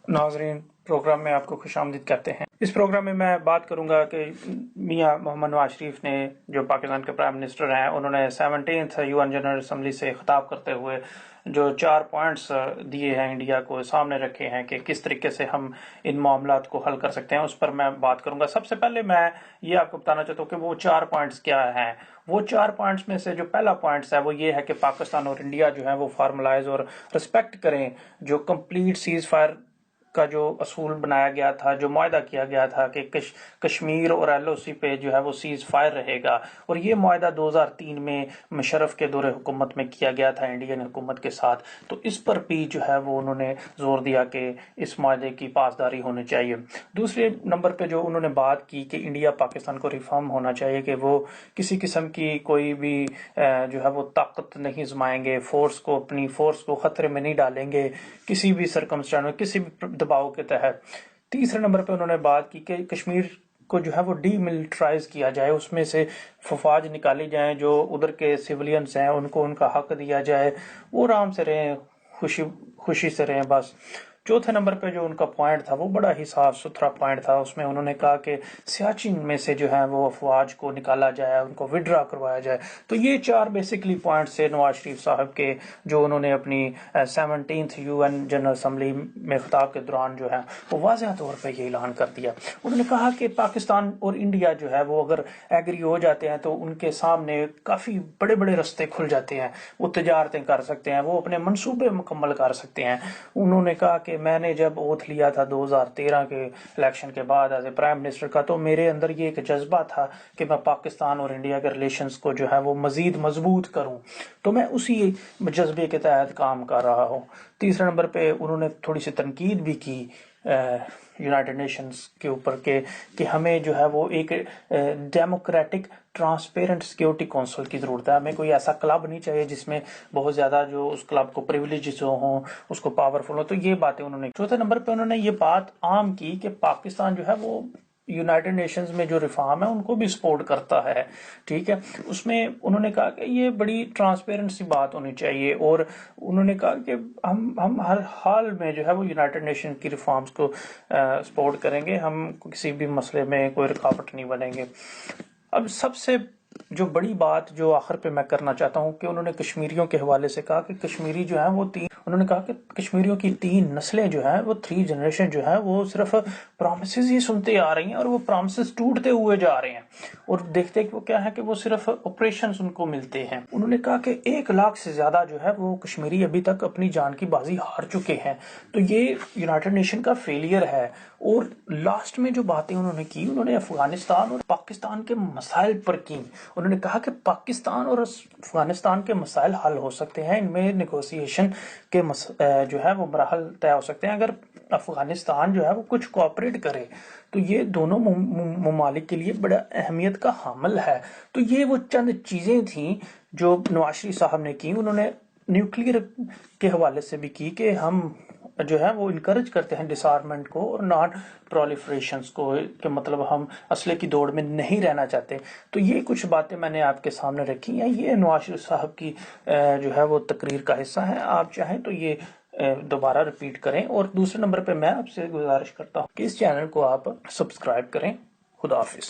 नाजरीन, प्रोग्राम में आपको खुशामदीद कहते हैं। इस प्रोग्राम में मैं बात करूंगा कि मियां मोहम्मद नवाज शरीफ ने, जो पाकिस्तान के प्राइम मिनिस्टर हैं, उन्होंने 17th यूएन जनरल असम्बली से खिताब करते हुए जो 4 पॉइंट्स दिए हैं, इंडिया को सामने रखे हैं कि किस तरीके से हम इन मामलात को हल कर सकते हैं। उस पर मैं बात करूंगा। सबसे पहले मैं ये आपको बताना चाहता हूँ कि वो 4 पॉइंट्स क्या हैं। वो 4 पॉइंट्स में से जो पहला पॉइंट्स है वो ये है कि पाकिस्तान और इंडिया जो है वो फॉर्मलाइज और रिस्पेक्ट करें जो कंप्लीट सीज फायर का जो असूल बनाया गया था, जो मुआहदा किया गया था कि कश्मीर और एलओसी पे जो है वो सीज फायर रहेगा। और ये मुआहदा 2003 में मुशर्रफ के दौरे हुकूमत में किया गया था इंडियन हुकूमत के साथ। तो इस पर भी जो है वो उन्होंने जोर दिया कि इस मुआहदे की पासदारी होनी चाहिए। दूसरे नंबर पे जो उन्होंने बात की कि इंडिया पाकिस्तान को रिफॉर्म होना चाहिए, कि वो किसी किस्म की कोई भी जो है वो ताकत नहीं आजमाएंगे, अपनी फोर्स को खतरे में नहीं डालेंगे किसी भी सरकमस्टेंस में, किसी भी दबाव के तहत। तीसरे नंबर पे उन्होंने बात की कि कश्मीर को जो है वो डीमिलिटराइज किया जाए, उसमें से फौज निकाली जाए, जो उधर के सिविलियंस हैं उनको उनका हक दिया जाए, वो आराम से रहें, खुशी से रहें बस। चौथे नंबर पे जो उनका पॉइंट था वो बड़ा ही साफ सुथरा पॉइंट था। उसमें उन्होंने कहा कि सियाचिन में से जो है वो अफवाज को निकाला जाए, उनको विड्रा करवाया जाए। तो ये 4 बेसिकली पॉइंट्स थे नवाज शरीफ साहब के, जो उन्होंने अपनी 17th यूएन जनरल असम्बली में खिताब के दौरान जो है वो वाज़ह तौर पर ये ऐलान कर दिया। उन्होंने कहा कि पाकिस्तान और इंडिया जो है वो अगर एग्री हो जाते हैं तो उनके सामने काफ़ी बड़े बड़े रास्ते खुल जाते हैं, वो तजारतें कर सकते हैं, वो अपने मंसूबे मुकम्मल कर सकते हैं। उन्होंने कहा कि मैंने जब ओथ लिया था 2013 के इलेक्शन के बाद एज ए प्राइम मिनिस्टर का, तो मेरे अंदर ये एक जज्बा था कि मैं पाकिस्तान और इंडिया के रिलेशंस को जो है वो मजीद मजबूत करूं। तो मैं उसी जज्बे के तहत काम कर रहा हूँ। तीसरे नंबर पे उन्होंने थोड़ी सी तनकीद भी की यूनाइटेड नेशंस के ऊपर कि हमें जो है वो एक डेमोक्रेटिक ट्रांसपेरेंट सिक्योरिटी काउंसिल की ज़रूरत है। हमें कोई ऐसा क्लब नहीं चाहिए जिसमें बहुत ज़्यादा जो उस क्लब को प्रिविलेजेस हों, उसको पावरफुल हो। तो ये बातें उन्होंने। चौथे नंबर पे उन्होंने ये बात आम की कि पाकिस्तान जो है वो यूनाइटेड नेशंस में जो रिफॉर्म है उनको भी सपोर्ट करता है, ठीक है। उसमें उन्होंने कहा कि ये बड़ी ट्रांसपेरेंट सी बात होनी चाहिए, और उन्होंने कहा कि हम हर हाल में जो है वो यूनाइटेड नेशन की रिफॉर्म्स को सपोर्ट करेंगे, हम किसी भी मसले में कोई रुकावट नहीं बनेंगे। अब सबसे जो बड़ी बात जो आखिर पे मैं करना चाहता हूँ कि उन्होंने कश्मीरियों के हवाले से कहा कि कश्मीरी जो है वो उन्होंने कहा कि कश्मीरियों की 3 नस्लें जो है वो 3 जनरेशन जो है वो सिर्फ प्रॉमिसेस ही सुनते आ रही हैं, और वो प्रॉमिसेस टूटते हुए जा रहे हैं, और देखते कि वो क्या है कि वो सिर्फ ऑपरेशंस उनको मिलते हैं। उन्होंने कहा कि 1 लाख से ज्यादा जो है वो कश्मीरी अभी तक अपनी जान की बाजी हार चुके हैं। तो ये यूनाइटेड नेशन का फेलियर है। और लास्ट में जो बातें उन्होंने की, उन्होंने अफगानिस्तान और पाकिस्तान के मसाइल पर की। उन्होंने कहा कि पाकिस्तान और अफगानिस्तान के मसाइल हल हो सकते हैं, इनमें नेगोशिएशन के जो है वो मराहल तय हो सकते हैं। अगर अफगानिस्तान जो है वो कुछ कोऑपरेट करे तो ये दोनों ममालिक के लिए बड़ा अहमियत का हामिल है। तो ये वो चंद चीजें थी जो नवाज शरीफ साहब ने की। उन्होंने न्यूक्लियर के हवाले से भी की कि हम जो है वो इनकरेज करते हैं डिसआर्ममेंट को और नॉन प्रोलिफरेशंस को, कि मतलब हम असले की दौड़ में नहीं रहना चाहते। तो ये कुछ बातें मैंने आपके सामने रखी हैं। ये नवाज शरीफ साहब की जो है वो तकरीर का हिस्सा है। आप चाहें तो ये दोबारा रिपीट करें। और दूसरे नंबर पे मैं आपसे गुजारिश करता हूँ कि इस चैनल को आप सब्सक्राइब करें। खुदा हाफिज।